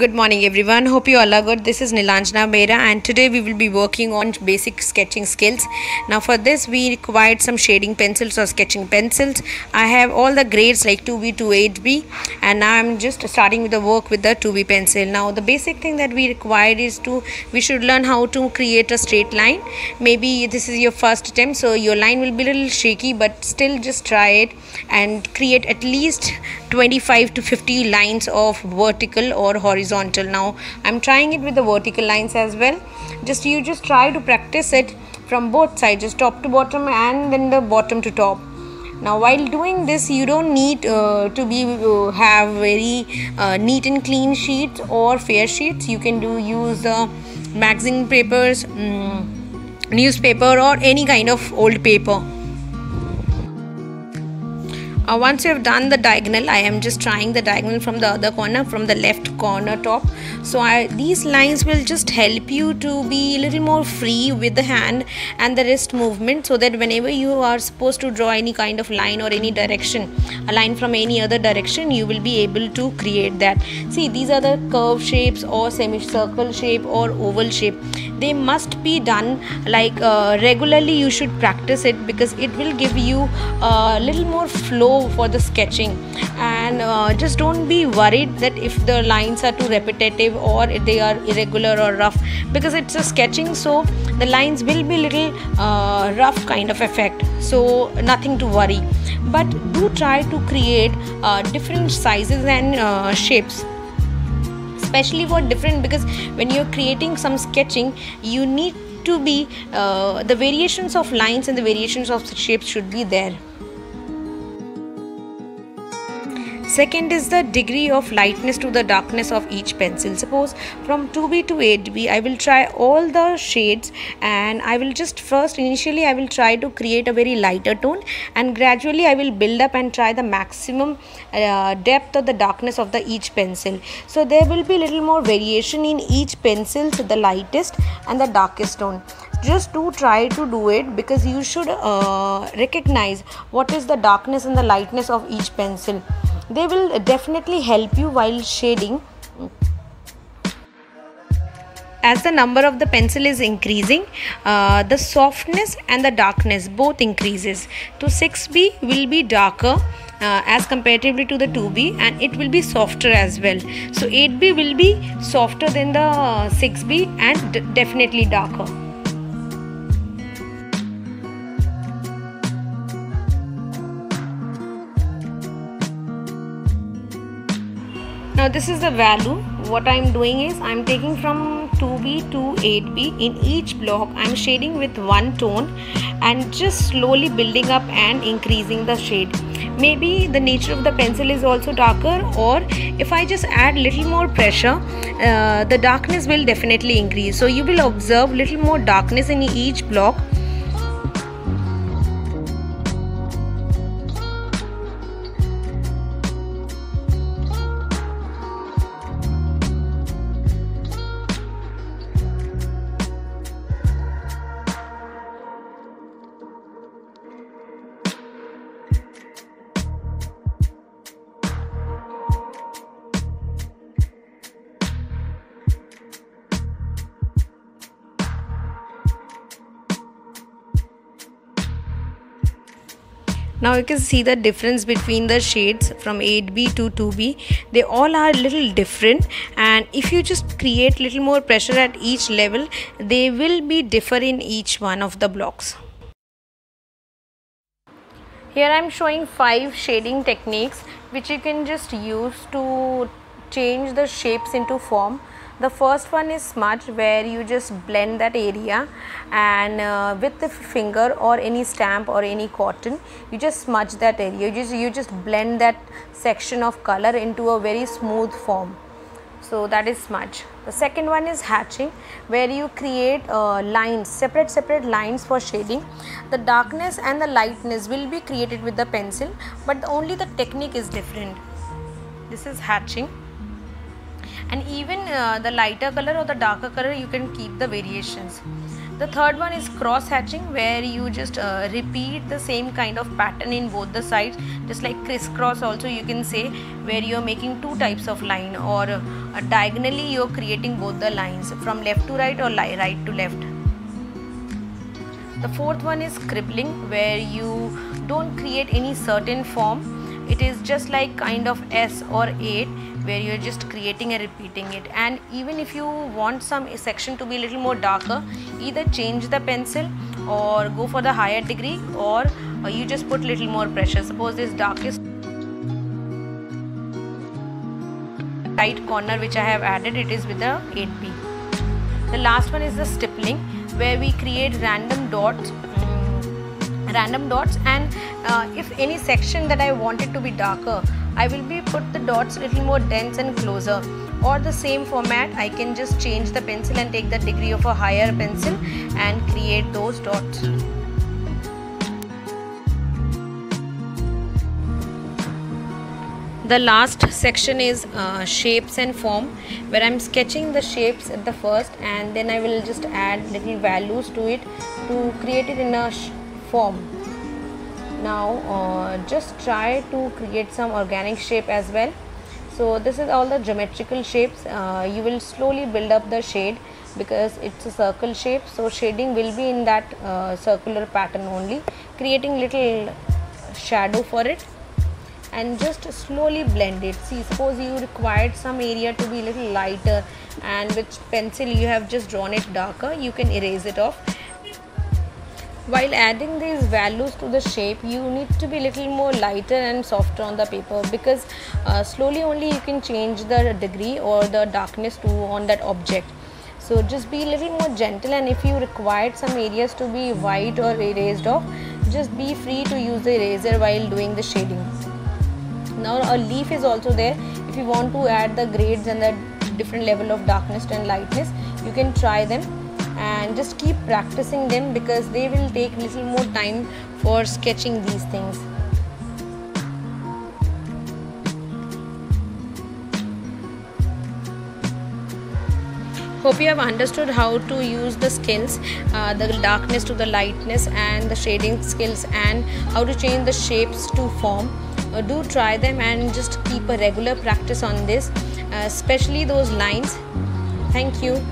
Good morning everyone. Hope you all are good. This is Nilanjana Bera and today we will be working on basic sketching skills. Now for this we required some shading pencils or sketching pencils. I have all the grades like 2B to 8B and now I'm just starting with the work with the 2B pencil. Now the basic thing that we required is we should learn how to create a straight line. Maybe this is your first attempt, so your line will be a little shaky, but still just try it and create at least 25 to 50 lines of vertical or horizontal. Now I'm trying it with the vertical lines as well. You just try to practice it from both sides, just top to bottom and then the bottom to top. Now while doing this you don't need to have very neat and clean sheets or fair sheets. You can use magazine papers, newspaper or any kind of old paper. Once you have done the diagonal, I am just trying the diagonal from the other corner, from the left corner top. So these lines will just help you to be a little more free with the hand and the wrist movement, so that whenever you are supposed to draw any kind of line or any direction, a line from any other direction, you will be able to create that. See, these are the curve shapes or semicircle shape or oval shape. They must be done like regularly. You should practice it because it will give you a little more flow for the sketching. And just don't be worried that if the lines are too repetitive or they are irregular or rough, because it's a sketching, so the lines will be little rough kind of effect, so nothing to worry. But do try to create different sizes and shapes, especially for different, because when you're creating some sketching you need to be the variations of lines and the variations of shapes should be there. Second is the degree of lightness to the darkness of each pencil. Suppose from 2B to 8B I will try all the shades, and I will just initially I will try to create a very lighter tone, and gradually I will build up and try the maximum depth of the darkness of each pencil. So there will be little more variation in each pencil, so the lightest and the darkest tone. Just do try to do it, because you should recognize what is the darkness and the lightness of each pencil. They will definitely help you while shading. As the number of the pencil is increasing, the softness and the darkness both increases. So 6B will be darker as comparatively to the 2B, and it will be softer as well. So 8B will be softer than the 6B and definitely darker. Now this is the value. What I am doing is I am taking from 2B to 8B. In each block I am shading with one tone and just slowly building up and increasing the shade. Maybe the nature of the pencil is also darker, or if I just add little more pressure, the darkness will definitely increase. So you will observe little more darkness in each block. Now you can see the difference between the shades from 8B to 2B. They all are a little different, and if you just create little more pressure at each level, they will be differ in each one of the blocks. Here I am showing 5 shading techniques which you can just use to change the shapes into form. The first one is smudge, where you just blend that area, and with the finger or any stamp or any cotton, you just smudge that area. You just blend that section of color into a very smooth form. So that is smudge. The second one is hatching, where you create lines, separate lines for shading. The darkness and the lightness will be created with the pencil, but only the technique is different. This is hatching. And even the lighter color or the darker color, you can keep the variations. The third one is cross hatching, where you just repeat the same kind of pattern in both the sides, just like crisscross also you can say, where you're making two types of line, or diagonally you're creating both the lines from left to right or right to left. The fourth one is crippling, where you don't create any certain form. It is just like kind of S or 8, where you're just creating and repeating it. And even if you want some section to be a little more darker, either change the pencil or go for the higher degree, or you just put little more pressure. Suppose this darkest right corner which I have added, it is with the 8B. The last one is the stippling, where we create random dots, and if any section that I want it to be darker, I will be put the dots little more dense and closer, or the same format I can just change the pencil and take the degree of a higher pencil and create those dots. The last section is shapes and form, where I'm sketching the shapes at the first, and then I will just add little values to it to create it in a form. Now just try to create some organic shape as well. So this is all the geometrical shapes. You will slowly build up the shade because it's a circle shape, so shading will be in that circular pattern only, creating little shadow for it, and just slowly blend it. See, suppose you required some area to be a little lighter, and with pencil you have just drawn it darker, you can erase it off. While adding these values to the shape, you need to be a little more lighter and softer on the paper, because slowly only you can change the degree or the darkness to on that object. So just be a little more gentle, and if you required some areas to be white or erased off, just be free to use the eraser while doing the shading. Now a leaf is also there. If you want to add the grades and the different level of darkness and lightness, you can try them and just keep practicing them, because they will take little more time for sketching these things. Hope you have understood how to use the skills, the darkness to the lightness and the shading skills, and how to change the shapes to form. Do try them and just keep a regular practice on this, especially those lines. Thank you.